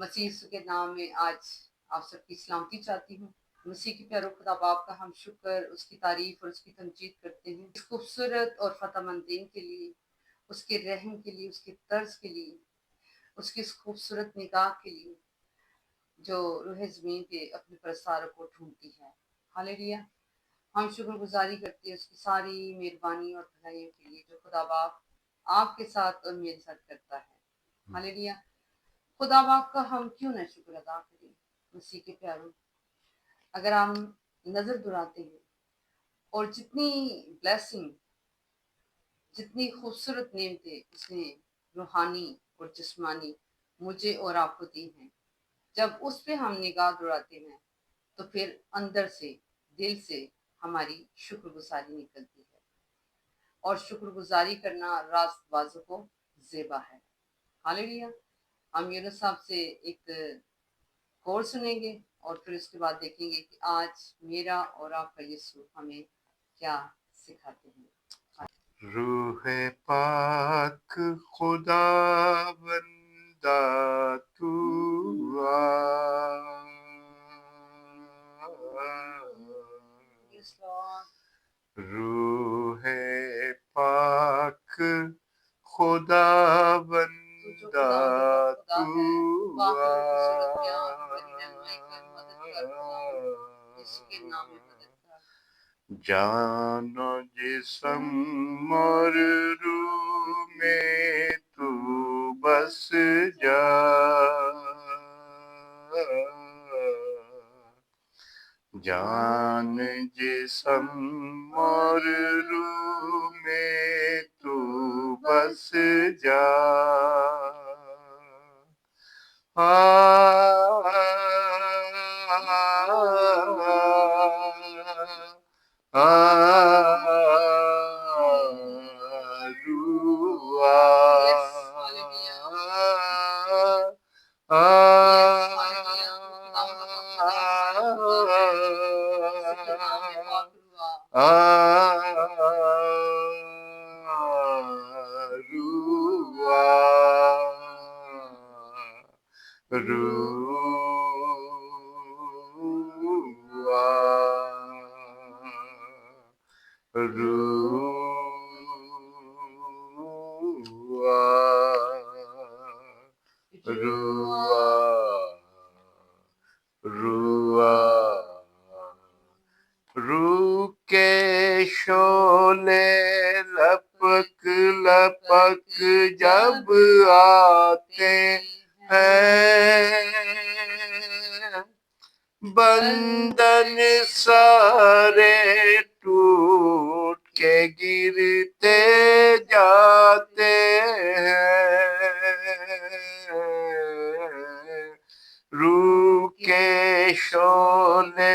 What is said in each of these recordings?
مسیح یسوع کے نام میں آج آپ سب کی سلامتی چاہتی ہوں۔ مسیح کے پیارو خدا باپ کا ہم شکر، اس کی تعریف اور اس کی تمجید کرتے ہیں اس خوبصورت اور فتح مند دین کے لیے، اس کے رحم کے لیے، اس کے طرز کے لیے، اس کی اس خوبصورت نگاہ کے لیے جو روح زمین پہ اپنے پرستاروں کو ڈھونڈتی ہے۔ ہاللیلویا۔ ہم شکر گزاری کرتے ہیں اس کی ساری مہربانی اور بھلائیوں کے لیے جو خدا باپ آپ کے ساتھ اور میرے ساتھ کرتا ہے۔ ہاللیلویا۔ خدا باپ کا ہم کیوں نہ شکر ادا کریں۔ مسیح کے پیاروں، اگر ہم نظر دہراتے ہیں اور جتنی بلیسنگ، جتنی خوبصورت نعمتیں اس نے روحانی اور جسمانی مجھے اور آپ کو دی ہیں، جب اس پہ ہم نگاہ دوڑاتے ہیں تو پھر اندر سے، دل سے ہماری شکر گزاری نکلتی ہے، اور شکر گزاری کرنا راست بازو کو زیبا ہے۔ ہاللیلویا۔ ہم یونس صاحب سے ایک کور سنیں گے اور پھر اس کے بعد دیکھیں گے کہ آج میرا اور آپ کا یسوع ہمیں کیا سکھاتے ہیں۔ روح پاک خدا بندہ تو آ، روح پاک خدا بندہ تو جان و جسم اور روح میں تو بس جا، جان جسم اور روح میں تو بس جا، روح کے شعلے لپک لپک جب آتے ہیں، بندن سارے ٹوٹ کے گرتے جاتے ہیں، روح کے شعلے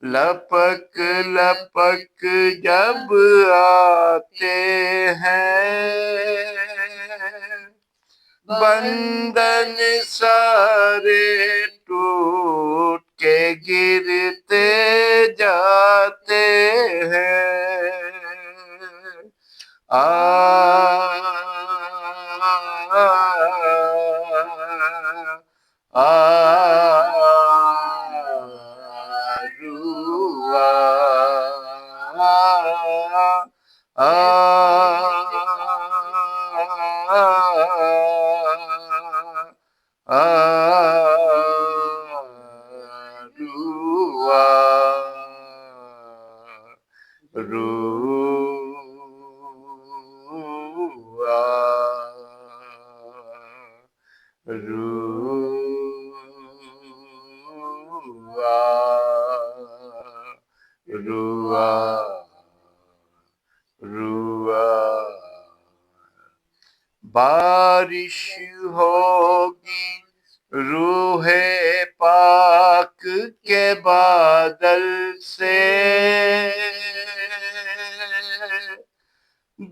لپک لپک جب آتے ہیں، بندن سارے ٹوٹ کے گرتے جاتے ہیں، بارش ہوگی روح پاک کے بادل سے،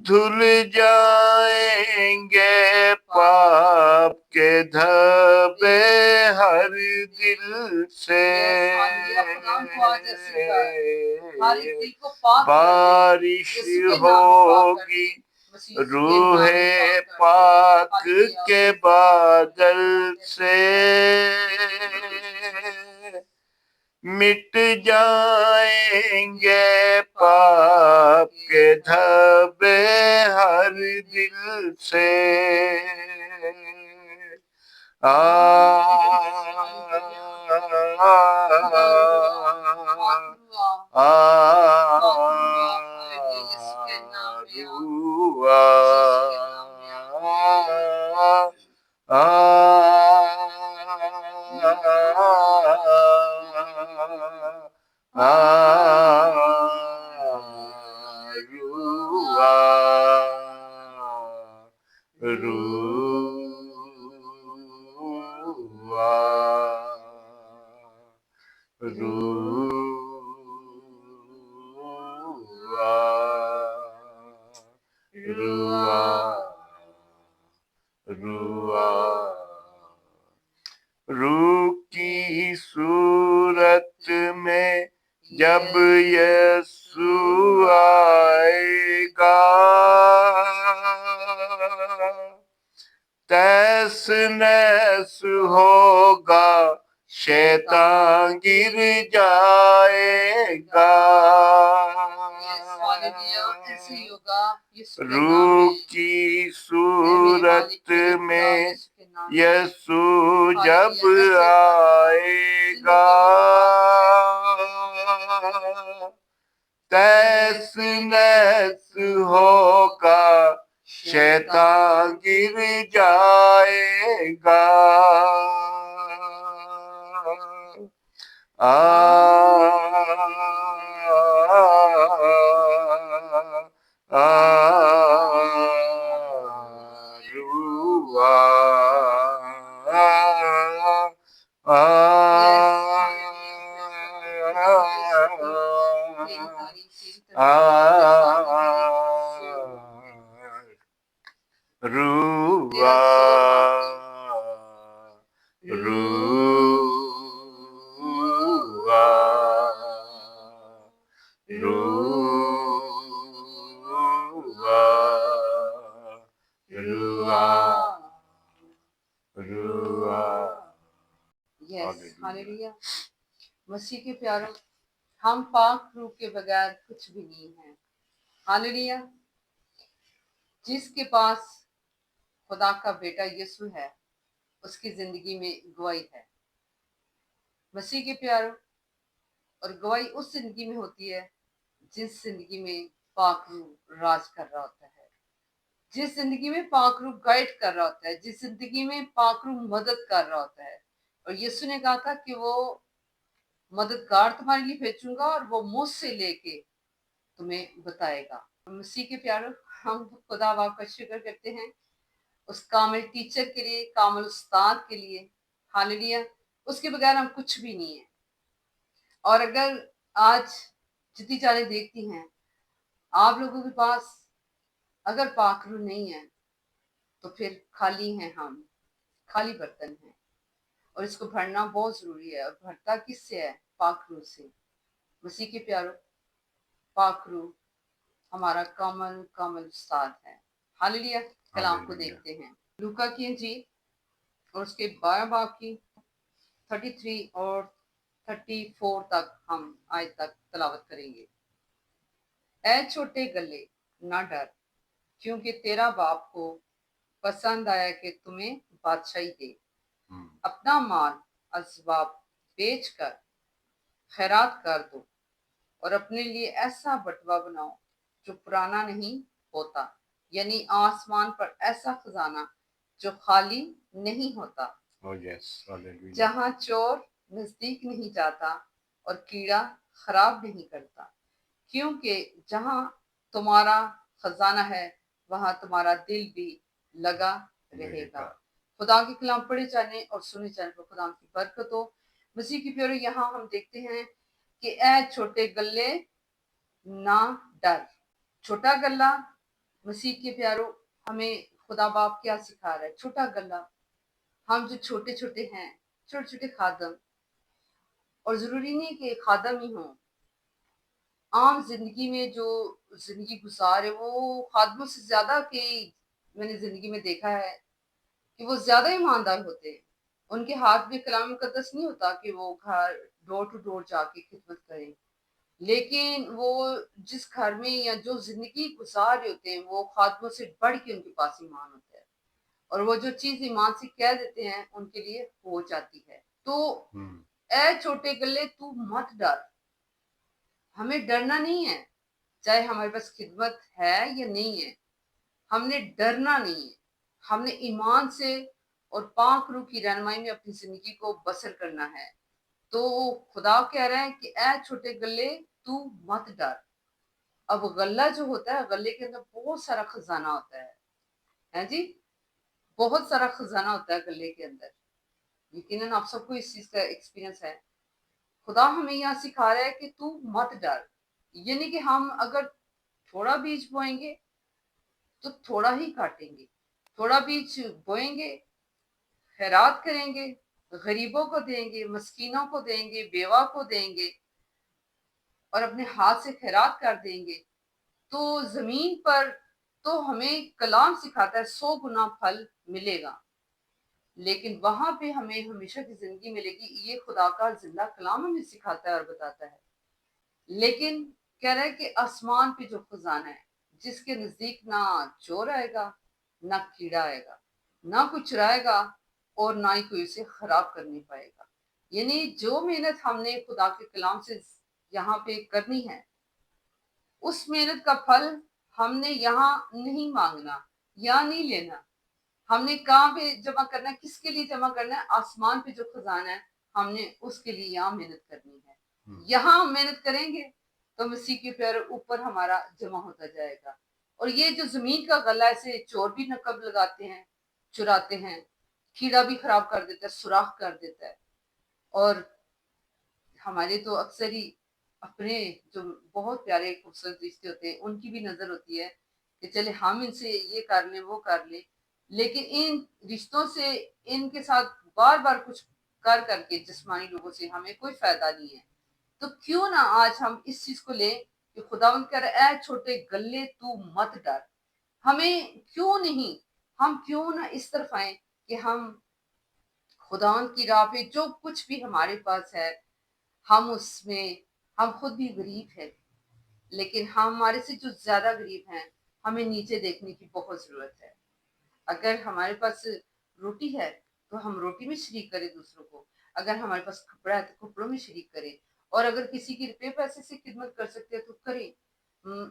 دھل جائیں گے پاپ کے دھبے ہر دل سے، بارش ہوگی روح پاک کے بادل سے، مٹ جائیں گے پاپ کے دھبے ہر دل سے روح کی صورت میں جب یسوع آئے گا تیس نیس ہوگا شیطان گر جائے گا روح کی صورت میں یسوع جب آئے گا تیس نیس ہوگا شیطان گر جائے گا ہاللیلویا۔ مسیح کے پیاروں، ہم پاک روح کے بغیر کچھ بھی نہیں ہیں۔ ہاللیلویا۔ جس کے پاس خدا کا بیٹا یسوع ہے اس کی زندگی میں گواہی ہے۔ مسیح کے پیاروں، اور گواہی اس زندگی میں ہوتی ہے جس زندگی میں پاک روح راج کر رہا ہوتا ہے، جس زندگی میں پاک روح گائیڈ کر رہا ہوتا ہے، جس زندگی میں پاک روح مدد کر رہا ہوتا ہے۔ اور یسوع نے کہا تھا کہ وہ مددگار تمہارے لیے بھیجوں گا اور وہ مجھ سے لے کے تمہیں بتائے گا۔ مسیح کے پیاروں، ہم خدا باپ کا شکر کرتے ہیں اس کامل ٹیچر کے لیے، کامل استاد کے لیے۔ ہاللیلویا۔ اس کے بغیر ہم کچھ بھی نہیں ہیں۔ اور اگر آج جتنی چالیں دیکھتی ہیں آپ لوگوں کے پاس اگر پاک روح نہیں ہے تو پھر خالی ہیں، ہم خالی برتن ہیں، اور اس کو بھرنا بہت ضروری ہے۔ اور بھرتا کس سے ہے؟ پاک روح سے۔ مسیح کے پیاروں، پاک روح ہمارا کامل استاد ہے۔ ہاللیلویا۔ کلام کو دیکھتے ہیں لوکا کی انجیل اور اس کے 12 باب کی 33 اور 34 تک ہم آج تک تلاوت کریں گے۔ اے چھوٹے گلے، نہ ڈر، کیونکہ تیرا باپ کو پسند آیا کہ تمہیں بادشاہی دے۔ اپنا مال اسباب بیچ کر خیرات کر دو، اور اپنے لیے ایسا بٹوا بناؤ جو پرانا نہیں ہوتا، یعنی آسمان پر ایسا خزانہ جو خالی نہیں ہوتا، جہاں چور نزدیک نہیں جاتا اور کیڑا خراب نہیں کرتا، کیونکہ جہاں تمہارا خزانہ ہے وہاں تمہارا دل بھی لگا رہے گا۔ خدا کے کلام پڑھے جانے اور سنے جانے پر خدا کی برکت ہو۔ مسیح کی پیارو، یہاں ہم دیکھتے ہیں کہ اے چھوٹے گلے، نہ ڈر۔ چھوٹا گلا، مسیح کے پیارو، ہمیں خدا باپ کیا سکھا رہا ہے؟ چھوٹا گلا، ہم جو چھوٹے چھوٹے ہیں، چھوٹے چھوٹے خادم، اور ضروری نہیں کہ خادم ہی ہوں، عام زندگی میں جو زندگی گزارے وہ خادموں سے زیادہ، کہ میں نے زندگی میں دیکھا ہے کہ وہ زیادہ ایماندار ہوتے ہیں۔ ان کے ہاتھ میں کلام مقدس نہیں ہوتا کہ وہ گھر ڈور ٹو ڈور جا کے خدمت کریں، لیکن وہ جس گھر میں یا جو زندگی گزار رہے ہوتے ہیں وہ خادموں سے بڑھ کے ان کے پاس ایمان ہوتا ہے، اور وہ جو چیز ایمان سے کہہ دیتے ہیں ان کے لیے ہو جاتی ہے۔ تو اے چھوٹے گلے تو مت ڈر، ہمیں ڈرنا نہیں ہے، چاہے ہمارے پاس خدمت ہے یا نہیں ہے، ہم نے ڈرنا نہیں ہے، ہم نے ایمان سے اور پاک روح کی رہنمائی میں اپنی زندگی کو بسر کرنا ہے۔ تو خدا کہہ رہے ہیں کہ اے چھوٹے گلے تو مت ڈر۔ اب غلہ جو ہوتا ہے، غلے کے اندر بہت سارا خزانہ ہوتا ہے جی، بہت سارا خزانہ ہوتا ہے غلے کے اندر، یقیناً آپ سب کو اس چیز کا ایکسپیرینس ہے۔ خدا ہمیں یہاں سکھا رہا ہے کہ تو مت ڈر، یعنی کہ ہم اگر تھوڑا بیج بوئیں گے تو تھوڑا ہی کاٹیں گے، تھوڑا بیج بوئیں گے، خیرات کریں گے، غریبوں کو دیں گے، مسکینوں کو دیں گے، بیوہ کو دیں گے، اور اپنے ہاتھ سے خیرات کر دیں گے، تو زمین پر تو ہمیں کلام سکھاتا ہے 100 گنا پھل ملے گا، لیکن وہاں پہ ہمیں ہمیشہ کی زندگی ملے گی۔ یہ خدا کا زندہ کلام ہمیں سکھاتا ہے اور بتاتا ہے۔ لیکن کہہ رہا ہے کہ آسمان پہ جو خزانہ ہے، جس کے نزدیک نہ چور آئے گا، نہ کیڑا آئے گا، نہ کوئی چرائے گا، اور نہ ہی کوئی اسے خراب کرنے پائے گا، یعنی جو محنت ہم نے خدا کے کلام سے یہاں پہ کرنی ہے، اس محنت کا پھل ہم نے یہاں نہیں مانگنا یا نہیں لینا، ہم نے کہاں پہ جمع کرنا ہے، کس کے لیے جمع کرنا ہے؟ آسمان پہ جو خزانہ ہے ہم نے اس کے لیے یہاں محنت کرنی ہے۔ یہاں ہم محنت کریں گے تو مسیح کے پیارے اوپر ہمارا جمع ہوتا جائے گا، اور یہ جو زمین کا غلہ ہے، اسے چور بھی نقب لگاتے ہیں، چراتے ہیں، کیڑا بھی خراب کر دیتا ہے، سوراخ کر دیتا ہے، اور ہمارے تو اکثر ہی اپنے جو بہت پیارے خوبصورت رشتے ہوتے ہیں ان کی بھی نظر ہوتی ہے کہ چلے ہم ان سے یہ کر لیں وہ کر لیں، لیکن ان رشتوں سے ان کے ساتھ بار بار کچھ کر کے جسمانی لوگوں سے ہمیں کوئی فائدہ نہیں ہے۔ تو کیوں نہ آج ہم اس چیز کو لیں کہ خداوند کہہ رہا ہے اے چھوٹے گلے تو مت ڈر، ہمیں کیوں نہیں، ہم کیوں نہ اس طرف آئیں کہ ہم خداوند کی راہ پہ جو کچھ بھی ہمارے پاس ہے، ہم اس میں، ہم خود بھی غریب ہیں، لیکن ہمارے سے جو زیادہ غریب ہیں، ہمیں نیچے دیکھنے کی بہت ضرورت ہے۔ اگر ہمارے پاس روٹی ہے تو ہم روٹی میں شریک کریں دوسروں کو، اگر ہمارے پاس کپڑا ہے تو کپڑوں میں شریک کریں، اور اگر کسی کی روپے پیسے سے خدمت کر سکتے ہیں تو کریں۔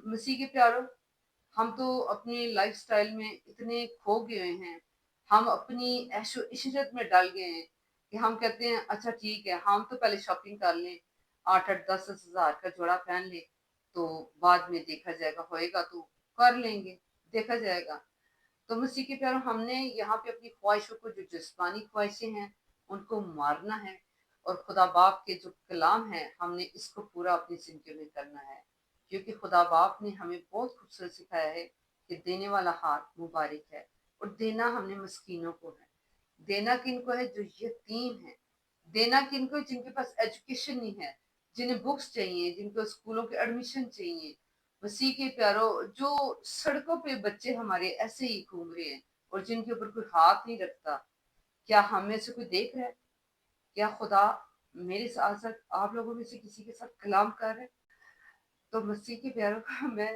مسیح کے پیاروں، ہم تو اپنی لائف سٹائل میں اتنے کھو گئے ہیں، ہم اپنی عیش و عشرت میں ڈال گئے ہیں کہ ہم کہتے ہیں اچھا ٹھیک ہے، ہم تو پہلے شاپنگ کر لیں، 8-10 ہزار کا جوڑا پہن لیں، تو بعد میں دیکھا جائے گا، ہوئے گا تو کر لیں گے، دیکھا جائے گا۔ تو مسیح کے پیاروں، ہم نے یہاں پہ اپنی خواہشوں کو، جو جسمانی خواہشیں ہیں، ان کو مارنا ہے، اور خدا باپ کے جو کلام ہے ہم نے اس کو پورا اپنی زندگی میں کرنا ہے، کیونکہ خدا باپ نے ہمیں بہت خوبصورت سکھایا ہے کہ دینے والا ہاتھ مبارک ہے، اور دینا ہم نے مسکینوں کو ہے، دینا کن کو ہے؟ جو یتیم ہے، دینا کن کو؟ جن کے پاس ایجوکیشن نہیں ہے، جنہیں بکس چاہیے، جن کو اسکولوں کے ایڈمیشن چاہیے۔ مسیح کے پیاروں، جو سڑکوں پہ بچے ہمارے ایسے ہی گھوم رہے ہیں اور جن کے اوپر کوئی ہاتھ نہیں رکھتا، کیا ہم میں سے کوئی دیکھ رہا ہے؟ کیا خدا میرے ساتھ ساتھ آپ لوگوں میں سے کسی کے ساتھ کلام کر رہے؟ تو مسیح کے پیاروں، میں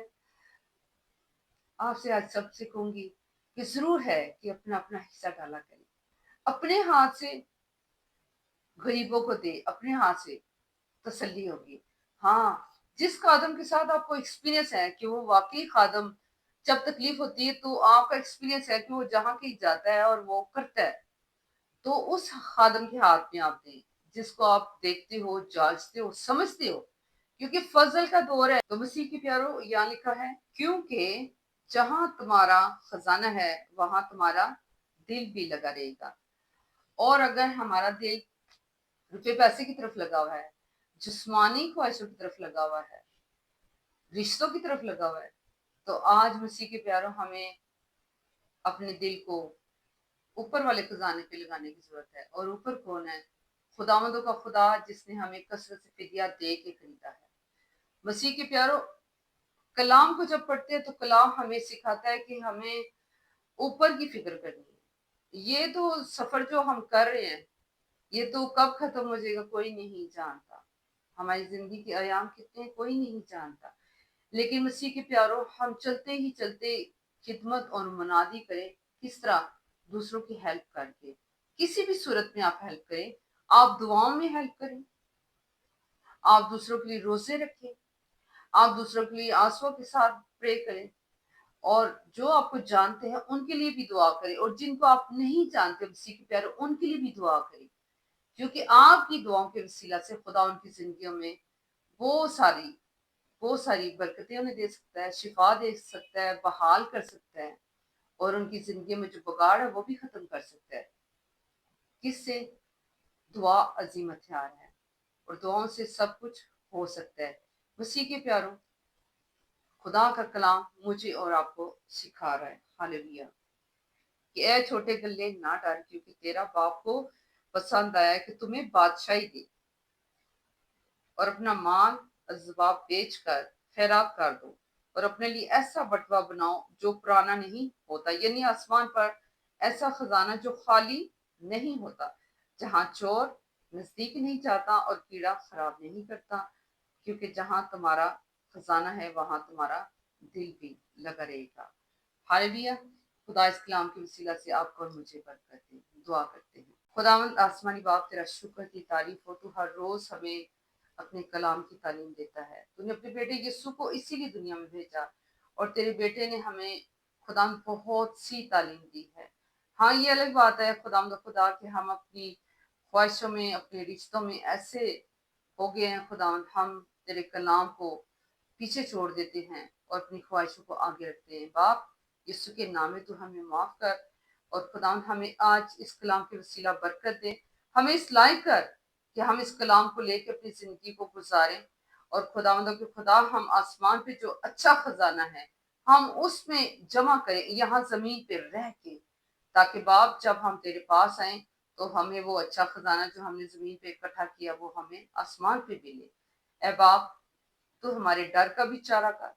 آپ سے آج سب سے کہوں گی کہ ضرور ہے کہ اپنا اپنا حصہ ڈالا کریں، اپنے ہاتھ سے غریبوں کو دے، اپنے ہاتھ سے تسلی ہوگی۔ ہاں، جس خادم کے ساتھ آپ کو ایکسپیرینس ہے کہ وہ واقعی خادم، جب تکلیف ہوتی ہے تو آپ کا ایکسپیرینس ہے کہ وہ جہاں کہیں جاتا ہے اور وہ کرتا ہے، تو اس خادم کے ہاتھ میں آپ دیں جس کو آپ دیکھتے ہو، جانچتے ہو، سمجھتے ہو، کیونکہ فضل کا دور ہے۔ تو مسیح کے پیارو، یہاں لکھا ہے کیونکہ جہاں تمہارا خزانہ ہے وہاں تمہارا دل بھی لگا رہے گا، اور اگر ہمارا دل روپے پیسے کی طرف لگا ہوا ہے، جسمانی خواہشوں کی طرف لگا ہوا ہے، رشتوں کی طرف لگا ہوا ہے، تو آج مسیح کے پیاروں ہمیں اپنے دل کو اوپر والے خزانے پہ لگانے کی ضرورت ہے۔ اور اوپر کون ہے؟ خداوندوں کا خدا، جس نے ہمیں کثرت سے فدیہ دے کے خریدا ہے۔ مسیح کے پیاروں، کلام کو جب پڑھتے ہیں تو کلام ہمیں سکھاتا ہے کہ ہمیں اوپر کی فکر کرنی ہے۔ یہ تو سفر جو ہم کر رہے ہیں، یہ تو کب ختم ہو جائے گا کوئی نہیں جانتا، ہماری زندگی کے ایام کتنے ہیں کوئی نہیں جانتا، لیکن مسیح کے پیاروں ہم چلتے ہی چلتے خدمت اور منادی کریں، کس طرح؟ دوسروں کی ہیلپ کر کے، کسی بھی صورت میں آپ ہیلپ کریں، آپ دعاؤں میں ہیلپ کریں، آپ دوسروں کے لیے روزے رکھیں، آپ دوسروں کے لیے آنسوؤں کے ساتھ پرے کریں، اور جو آپ کو جانتے ہیں ان کے لیے بھی دعا کریں، اور جن کو آپ نہیں جانتے مسیح کے پیارے ان کے لیے بھی دعا کریں، کیونکہ آپ کی دعاؤں کے وسیلہ سے خدا ان کی زندگیوں میں بہت ساری برکتیں انہیں دے سکتا ہے، شفا دے سکتا ہے، بحال کر سکتا ہے، اور ان کی زندگی میں جو بگاڑ ہے وہ بھی ختم کر سکتا ہے۔ کس سے؟ دعا عظیم ہتھیار ہے، اور دعاؤں سے سب کچھ ہو سکتا ہے۔ مسیح کے پیاروں، خدا کا کلام مجھے اور آپ کو سکھا رہا ہے، ہاللیلویہ، کہ اے چھوٹے گلے نہ ڈر، کیونکہ تیرا باپ کو پسند آیا کہ تمہیں بادشاہی دے، اور اپنا مال اسباب بیچ کر خیرات کر دو، اور اپنے لیے ایسا بٹوا بناؤ جو پرانا نہیں ہوتا، یعنی آسمان پر ایسا خزانہ جو خالی نہیں ہوتا، جہاں چور نزدیک نہیں جاتا اور کیڑا خراب نہیں کرتا، کیونکہ جہاں تمہارا خزانہ ہے وہاں تمہارا دل بھی لگا رہے گا۔ ہاللیلویہ، خدا اس کلام کے وسیلہ سے آپ کو اور مجھے برکت دے، دعا کرتے ہیں۔ خداوند آسمانی باپ، تیرا شکر کی تعریف ہو، تو ہر روز ہمیں اپنے کلام کی تعلیم دیتا ہے، تو نے اپنے بیٹے یسوع کو اسی لیے دنیا میں بھیجا، اور تیرے بیٹے نے ہمیں خداوند بہت سی تعلیم دی ہے۔ ہاں یہ الگ بات ہے خداوند خدا کہ ہم اپنی خواہشوں میں، اپنے رشتوں میں ایسے ہو گئے ہیں خداوند، ہم تیرے کلام کو پیچھے چھوڑ دیتے ہیں اور اپنی خواہشوں کو آگے رکھتے ہیں۔ باپ، یسوع کے نام میں تو ہمیں معاف کر، اور خداوند ہمیں آج اس کلام کے وسیلہ برکت دے، ہمیں اس لائق کر کہ ہم اس کلام کو لے کے اپنی زندگی کو گزاریں، اور خداوند کے خدا ہم آسمان پہ جو اچھا خزانہ ہے ہم اس میں جمع کریں یہاں زمین پہ رہ کے، تاکہ باپ جب ہم تیرے پاس آئیں تو ہمیں وہ اچھا خزانہ جو ہم نے زمین پہ اکٹھا کیا وہ ہمیں آسمان پہ ملے۔ اے باپ، تو ہمارے ڈر کا بھی چارہ کر،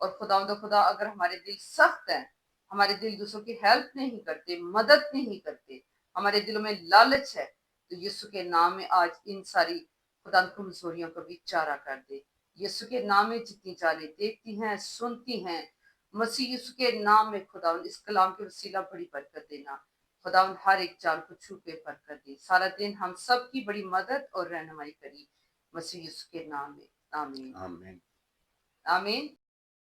اور خدا اگر ہمارے دل سخت ہیں، ہمارے دل دوسروں کی ہیلپ نہیں کرتے، مدد نہیں کرتے، ہمارے دلوں میں لالچ ہے، تو یسوع کے نام میں آج ان ساری خدا کمزوریوں کو بھی چارہ کر دے۔ یسوع کے نام میں جتنی جانیں دیکھتی ہیں، سنتی ہیں، مسیح یسوع کے نام میں خدا اس کلام کے وسیلہ بڑی برکت دینا، خدا ہر ایک جان کو چھو کے برکت دے، سارا دن ہم سب کی بڑی مدد اور رہنمائی کری، مسیح یسوع کے نام میں، آمین آمین۔ آمین۔